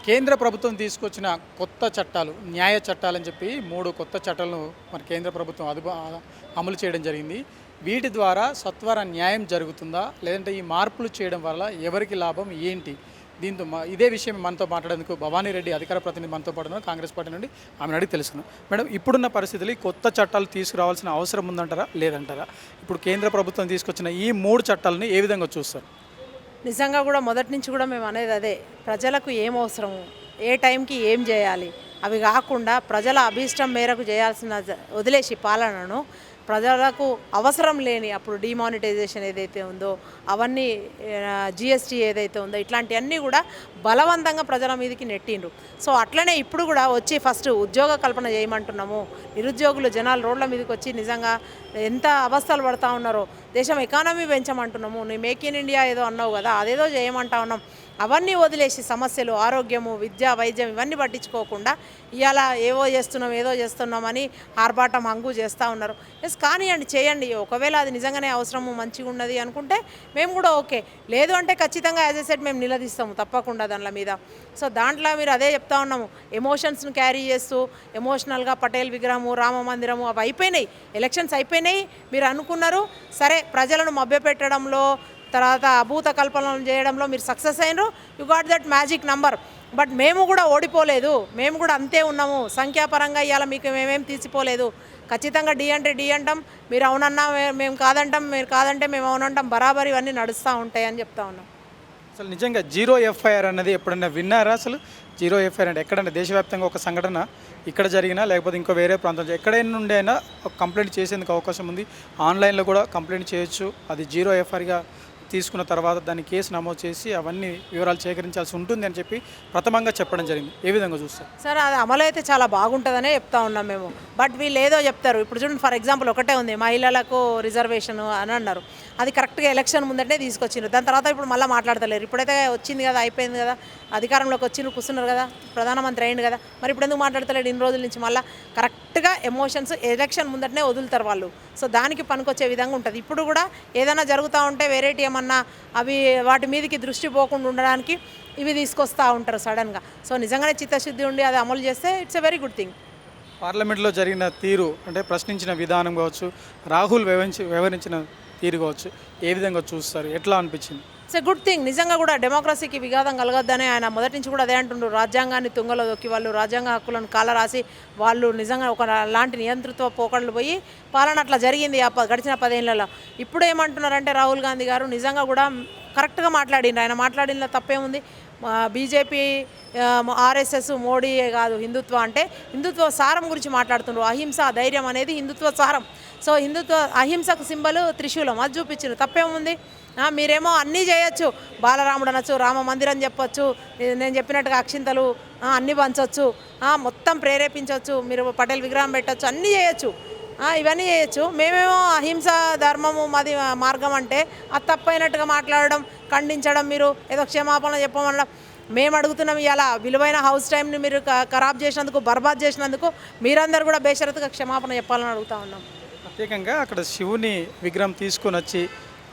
కేంద్ర ప్రభుత్వం తీసుకొచ్చిన కొత్త చట్టాలు, న్యాయ చట్టాలని చెప్పి 3 కొత్త చట్టాలను మన కేంద్ర ప్రభుత్వం అమలు చేయడం జరిగింది. వీటి ద్వారా సత్వర న్యాయం జరుగుతుందా? లేదంటే ఈ మార్పులు చేయడం వల్ల ఎవరికి లాభం ఏంటి? దీంతో ఇదే విషయం మనతో మాట్లాడేందుకు భవానీ రెడ్డి అధికార ప్రతినిధి మనతో పాటు ఉన్నారు. కాంగ్రెస్ పార్టీ నుండి ఆమెను అడిగి తెలుసుకున్నాం. మేడం, ఇప్పుడున్న పరిస్థితులు ఈ కొత్త చట్టాలు తీసుకురావాల్సిన అవసరం ఉందంటారా, లేదంటారా? ఇప్పుడు కేంద్ర ప్రభుత్వం తీసుకొచ్చిన ఈ 3 చట్టాలని ఏ విధంగా చూస్తారు? నిజంగా కూడా మొదటి నుంచి కూడా మేము అనేది అదే, ప్రజలకు ఏం అవసరము, ఏ టైంకి ఏం చేయాలి, అవి కాకుండా ప్రజల అభీష్టం మేరకు చేయాల్సిన వదిలేసి పాలనను ప్రజలకు అవసరం లేని అప్పుడు డిమానిటైజేషన్ ఏదైతే ఉందో అవన్నీ, జిఎస్టీ ఏదైతే ఉందో ఇట్లాంటివన్నీ కూడా బలవంతంగా ప్రజల మీదకి నెట్టిండ్రు. సో అట్లనే ఇప్పుడు కూడా వచ్చి ఫస్ట్ ఉద్యోగ కల్పన చేయమంటున్నాము. నిరుద్యోగులు జనాలు రోడ్ల మీదకి వచ్చి నిజంగా ఎంత అవస్థలు పడతా ఉన్నారో, దేశం ఎకానమీ పెంచమంటున్నాము. నువ్వు మేక్ ఇన్ ఇండియా ఏదో అన్నావు కదా, అదేదో చేయమంటా ఉన్నాం. అవన్నీ వదిలేసి సమస్యలు, ఆరోగ్యము, విద్య, వైద్యం ఇవన్నీ పట్టించుకోకుండా ఇవాళ ఏదో చేస్తున్నామని ఆర్భాటం హంగు చేస్తూ ఉన్నారు. ఎస్, కానివ్వండి, చేయండి. ఒకవేళ అది నిజంగానే అవసరము, మంచిగా ఉన్నది అనుకుంటే మేము కూడా ఓకే. లేదు అంటే ఖచ్చితంగా యాజ్ ఎ సెట్ మేము నిలదీస్తాము తప్పకుండా దానిల మీద. సో దాంట్లో మీరు అదే చెప్తా ఉన్నాము, ఎమోషన్స్ను క్యారీ చేస్తూ ఎమోషనల్గా పటేల్ విగ్రహము, రామ మందిరము అవి అయిపోయినాయి, ఎలక్షన్స్ అయిపోయినాయి. మీరు అనుకున్నారు సరే, ప్రజలను మభ్యపెట్టడంలో, తర్వాత అభూత కల్పనలు చేయడంలో మీరు సక్సెస్ అయినరు. You got that magic number. But మేము కూడా ఓడిపోలేదు, మేము కూడా అంతే ఉన్నాము. సంఖ్యాపరంగా ఇవాళ మీకు మేమేం తీసిపోలేదు. ఖచ్చితంగా డి అంటే డి అంటాం, మీరు అవునన్నా మేము కాదంటాం, మీరు కాదంటే మేము అవునంటాం. బరాబర్ ఇవన్నీ నడుస్తూ ఉంటాయని చెప్తా ఉన్నాం. అసలు నిజంగా జీరో ఎఫ్ఐఆర్ అన్నది ఎప్పుడైనా విన్నారా? అసలు జీరో ఎఫ్ఐఆర్ అంటే ఎక్కడైనా దేశవ్యాప్తంగా ఒక సంఘటన ఇక్కడ జరిగినా, లేకపోతే ఇంకో వేరే ప్రాంతం ఎక్కడైనా నుండి అయినా కంప్లైంట్ చేసేందుకు అవకాశం ఉంది. ఆన్లైన్లో కూడా కంప్లైంట్ చేయొచ్చు. అది జీరో ఎఫ్ఐఆర్గా తీసుకున్న తర్వాత దాన్ని కేసు నమోదు చేసి అవన్నీ వివరాలు సేకరించాల్సి ఉంటుంది అని చెప్పి ప్రథమంగా చెప్పడం జరిగింది. ఏ విధంగా చూస్తారు సార్? అది అమలు అయితే చాలా బాగుంటుందనే చెప్తా ఉన్నాం మేము. బట్ వీళ్ళు ఏదో చెప్తారు. ఇప్పుడు చూడండి, ఫర్ ఎగ్జాంపుల్ ఒకటే ఉంది, మహిళలకు రిజర్వేషన్ అని అన్నారు. అది కరెక్ట్గా ఎలక్షన్ ముందంటే తీసుకొచ్చిండ్రు. దాని తర్వాత ఇప్పుడు మళ్ళీ మాట్లాడతలేరు. ఇప్పుడైతే వచ్చింది కదా, అయిపోయింది కదా, అధికారంలోకి వచ్చిండ్రు, కూర్చున్నారు కదా, ప్రధానమంత్రి అయింది కదా, మరి ఇప్పుడు ఎందుకు మాట్లాడతలేడు ఇన్ని రోజుల నుంచి? మళ్ళీ కరెక్ట్గా ఎమోషన్స్ ఎలక్షన్ ముందటనే వదులుతారు వాళ్ళు. సో దానికి పనికొచ్చే విధంగా ఉంటుంది. ఇప్పుడు కూడా ఏదైనా జరుగుతూ ఉంటే వెరైటీ ఏమన్నా అవి వాటి మీదకి దృష్టి పోకుండా ఉండడానికి ఇవి తీసుకొస్తూ ఉంటారు సడన్గా. సో నిజంగానే చిత్తశుద్ధి ఉండి అది అమలు చేస్తే it's a very good thing. పార్లమెంట్లో జరిగిన తీరు అంటే ప్రశ్నించిన విధానం కావచ్చు, రాహుల్ వ్యవహరించిన తీరు కావచ్చు, ఏ విధంగా చూస్తారు? ఎట్లా అనిపించింది? It's a good thing. నిజంగా కూడా డెమోక్రసీకి విఘాతం కలగొద్దని ఆయన మొదటి నుంచి కూడా అదే అంటుండ్రు. రాజ్యాంగాన్ని తుంగలో దొక్కి వాళ్ళు రాజ్యాంగ హక్కులను కాలరాసి వాళ్ళు నిజంగా ఒక లాంటి నియంతృత్వ పోకడలు పోయి పాలన అట్లా జరిగింది గడిచిన 10 ఏళ్లలో. ఇప్పుడు ఏమంటున్నారంటే రాహుల్ గాంధీ గారు నిజంగా కూడా కరెక్ట్గా మాట్లాడిండ్రు. ఆయన మాట్లాడిన తప్పేముంది? బీజేపీ, ఆర్ఎస్ఎస్, మోడీ కాదు హిందుత్వ అంటే, హిందుత్వ సారం గురించి మాట్లాడుతుండ్రు. అహింస, ధైర్యం అనేది హిందుత్వ సారం. సో హిందుత్వ అహింసకు సింబల్ త్రిశూలం, అది చూపించారు. తప్పేముంది? మీరేమో అన్నీ చేయొచ్చు, బాలరాముడు అనొచ్చు, రామ మందిరం చెప్పొచ్చు, నేను చెప్పినట్టుగా అక్షింతలు అన్నీ పంచవచ్చు, మొత్తం ప్రేరేపించవచ్చు, మీరు పటేల్ విగ్రహం పెట్టచ్చు, అన్నీ చేయొచ్చు, ఇవన్నీ చేయొచ్చు. మేమేమో అహింస ధర్మము మాది మార్గం అంటే అది తప్పైనట్టుగా మాట్లాడడం, ఖండించడం, మీరు ఏదో క్షమాపణ చెప్పమనడం. మేము అడుగుతున్నాం, ఇలా విలువైన హౌస్ టైంని మీరు ఖరాబ్ చేసినందుకు, బర్బాద్ చేసినందుకు మీరందరూ కూడా బేషరతుగా క్షమాపణ చెప్పాలని అడుగుతా ఉన్నాం. ప్రత్యేకంగా అక్కడ శివుని విగ్రహం తీసుకొని వచ్చి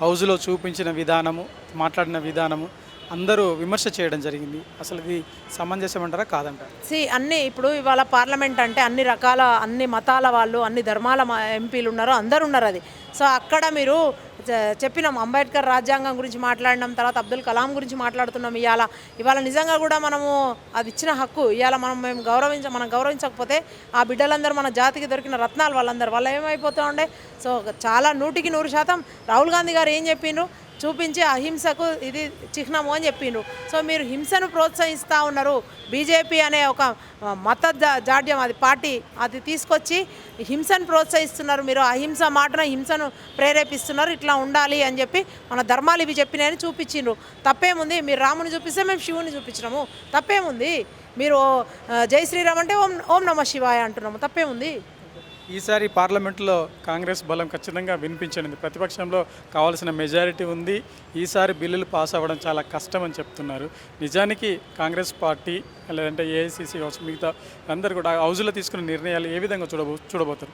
హౌజ్లో చూపించిన విధానము, మాట్లాడిన విధానము అందరూ విమర్శ చేయడం జరిగింది. అసలు ఇది సమంజసం అంటారా, కాదంటారా? అన్నీ ఇప్పుడు ఇవాళ పార్లమెంట్ అంటే అన్ని రకాల, అన్ని మతాల వాళ్ళు, అన్ని ధర్మాల ఎంపీలు ఉన్నారు, అందరు ఉన్నారు. అది సో అక్కడ మీరు చెప్పినాం, అంబేద్కర్ రాజ్యాంగం గురించి మాట్లాడినాం, తర్వాత అబ్దుల్ కలాం గురించి మాట్లాడుతున్నాం. ఇవాళ నిజంగా కూడా మనము అది ఇచ్చిన హక్కు ఇవాళ మనం గౌరవించకపోతే ఆ బిడ్డలందరూ మన జాతికి దొరికిన రత్నాలు వాళ్ళు ఏమైపోతూ ఉండే. సో చాలా 100% రాహుల్ గాంధీ గారు ఏం చెప్పిండ్రు చూపించి అహింసకు ఇది చిహ్నము అని చెప్పిండ్రు. సో మీరు హింసను ప్రోత్సహిస్తూ ఉన్నారు. బీజేపీ అనే ఒక మత జాడ్యం, అది పార్టీ, అది తీసుకొచ్చి హింసను ప్రోత్సహిస్తున్నారు. మీరు అహింస మాటను హింసను ప్రేరేపిస్తున్నారు. ఇట్లా ఉండాలి అని చెప్పి మన ధర్మాలు ఇవి చెప్పినాయని చూపించిండ్రు. తప్పేముంది? మీరు రాముని చూపిస్తే మేము శివుని చూపించినాము, తప్పేముంది? మీరు జై శ్రీరామ్ అంటే ఓం నమ శివాయ అంటున్నాము, తప్పేముంది? ఈసారి పార్లమెంట్లో కాంగ్రెస్ బలం ఖచ్చితంగా వినిపించండి. ప్రతిపక్షంలో కావాల్సిన మెజారిటీ ఉంది. ఈసారి బిల్లులు పాస్ అవ్వడం చాలా కష్టం అని చెప్తున్నారు. నిజానికి కాంగ్రెస్ పార్టీ లేదంటే ఏఐసిసి కావచ్చు, మిగతా అందరూ కూడా హౌజ్లో తీసుకున్న నిర్ణయాలు ఏ విధంగా చూడబోతారు?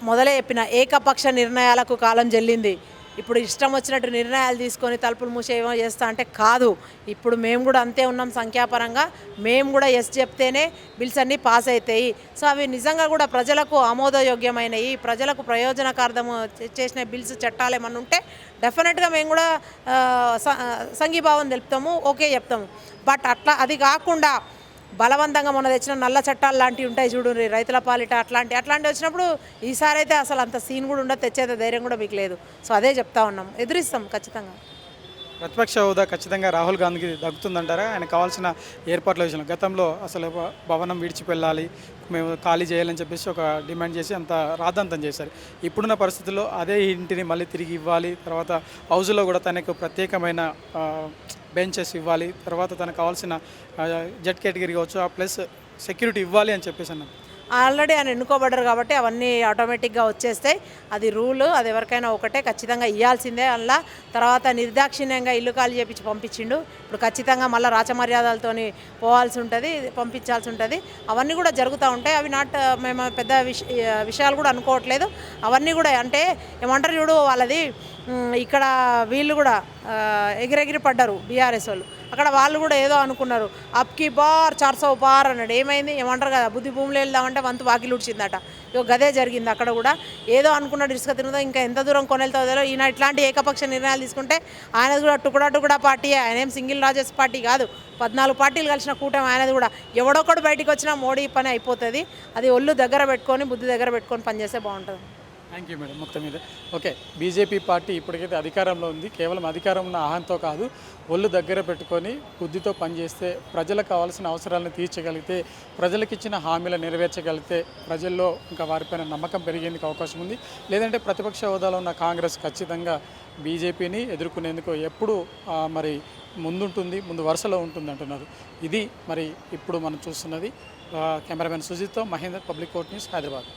మొదలే చెప్పిన, ఏకపక్ష నిర్ణయాలకు కాలం చెల్లింది. ఇప్పుడు ఇష్టం వచ్చినట్టు నిర్ణయాలు తీసుకొని తలుపులు మూసేమో చేస్తా అంటే కాదు. ఇప్పుడు మేము కూడా అంతే ఉన్నాం సంఖ్యాపరంగా. మేము కూడా ఎస్ చెప్తేనే బిల్స్ అన్నీ పాస్ అవుతాయి. సో అవి నిజంగా కూడా ప్రజలకు ఆమోదయోగ్యమైనవి, ప్రజలకు ప్రయోజనకార్థము చేసిన బిల్స్ చట్టాలు ఏమన్నా ఉంటే డెఫినెట్గా మేము కూడా సంఘీభావం తెలుపుతాము, ఓకే చెప్తాము. బట్ అట్లా అది కాకుండా బలవంతంగా మొన్న తెచ్చిన నల్ల చట్టాలు లాంటివి ఉంటాయి చూడు, రైతుల పాలిట అట్లాంటివి వచ్చినప్పుడు ఈసారి అయితే అసలు అంత సీన్ కూడా ఉండదు, తెచ్చేది ధైర్యం కూడా మీకు లేదు. సో అదే చెప్తా ఉన్నాం, ఎదురిస్తాం ఖచ్చితంగా. ప్రతిపక్ష హోదా ఖచ్చితంగా రాహుల్ గాంధీకి దక్కుతుందంటారా? ఆయన కావాల్సిన ఏర్పాట్ల విషయంలో గతంలో అసలు భవనం విడిచిపెళ్ళాలి, మేము ఖాళీ చేయాలని చెప్పేసి ఒక డిమాండ్ చేసి అంత రాద్ధాంతం చేశారు. ఇప్పుడున్న పరిస్థితుల్లో అదే ఇంటిని మళ్ళీ తిరిగి ఇవ్వాలి, తర్వాత హౌస్లో కూడా తనకు ప్రత్యేకమైన బెంచెస్ ఇవ్వాలి, తర్వాత తనకు కావాల్సిన జెడ్ కేటగిరీ కావచ్చు ప్లస్ సెక్యూరిటీ ఇవ్వాలి అని చెప్పేసి అన్నారు. ఆల్రెడీ ఆయన ఎన్నుకోబడ్డారు కాబట్టి అవన్నీ ఆటోమేటిక్గా వచ్చేస్తాయి. అది రూలు, అది ఎవరికైనా ఒకటే, ఖచ్చితంగా ఇవ్వాల్సిందే. అలా తర్వాత నిర్దాక్షిణ్యంగా ఇల్లు ఖాళీ చేపించి పంపించిండు. ఇప్పుడు ఖచ్చితంగా మళ్ళీ రాచమర్యాదలతో పోవాల్సి ఉంటుంది, పంపించాల్సి ఉంటుంది. అవన్నీ కూడా జరుగుతూ ఉంటాయి. అవి మేము పెద్ద విషయాలు కూడా అనుకోవట్లేదు. అవన్నీ కూడా అంటే ఏమంటారు చూడు, వాళ్ళది ఇక్కడ వీళ్ళు కూడా ఎగిరెగిరి పడ్డారు బీఆర్ఎస్ వాళ్ళు. అక్కడ వాళ్ళు కూడా ఏదో అనుకున్నారు, అప్కి బార్ 400 పార్ అన్నాడు. ఏమైంది ఏమంటారు కదా, బుద్ధి భూమిలో వెళ్దామంటే వంతు వాకిలు ఉడిచిందట. ఇక గదే జరిగింది అక్కడ కూడా. ఏదో అనుకున్నాడు ఇసుక తిరుగుతా, ఇంకా ఎంత దూరం కొనెళ్తుందో. ఈయన ఇట్లాంటి ఏకపక్ష నిర్ణయాలు తీసుకుంటే ఆయనది కూడా టుకుడా పార్టీ, ఆయన ఏం సింగిల్ రాజేష్ పార్టీ కాదు, 14 పార్టీలు కలిసిన కూటమి ఆయనది కూడా. ఎవడొక్కడు బయటికి వచ్చినా మోడీ పని అయిపోతుంది. అది ఒళ్ళు దగ్గర పెట్టుకొని, బుద్ధి దగ్గర పెట్టుకొని పనిచేస్తే బాగుంటుంది. Thank you madam. మొత్తం మీద ఓకే, బీజేపీ పార్టీ ఇప్పటికైతే అధికారంలో ఉంది. కేవలం అధికారం ఉన్న ఆహంతో కాదు, ఒళ్ళు దగ్గర పెట్టుకొని బుద్ధితో పనిచేస్తే, ప్రజలకు కావాల్సిన అవసరాలను తీర్చగలిగితే, ప్రజలకు ఇచ్చిన హామీలను నెరవేర్చగలిగితే ప్రజల్లో ఇంకా వారిపైన నమ్మకం పెరిగేందుకు అవకాశం ఉంది. లేదంటే ప్రతిపక్ష హోదాలో ఉన్న కాంగ్రెస్ ఖచ్చితంగా బీజేపీని ఎదుర్కొనేందుకు ఎప్పుడు మరి ముందుంటుంది, ముందు వరుసలో ఉంటుంది అంటున్నారు. ఇది మరి ఇప్పుడు మనం చూస్తున్నది. కెమెరామెన్ సుజిత్తో Mahender, public court news, Hyderabad.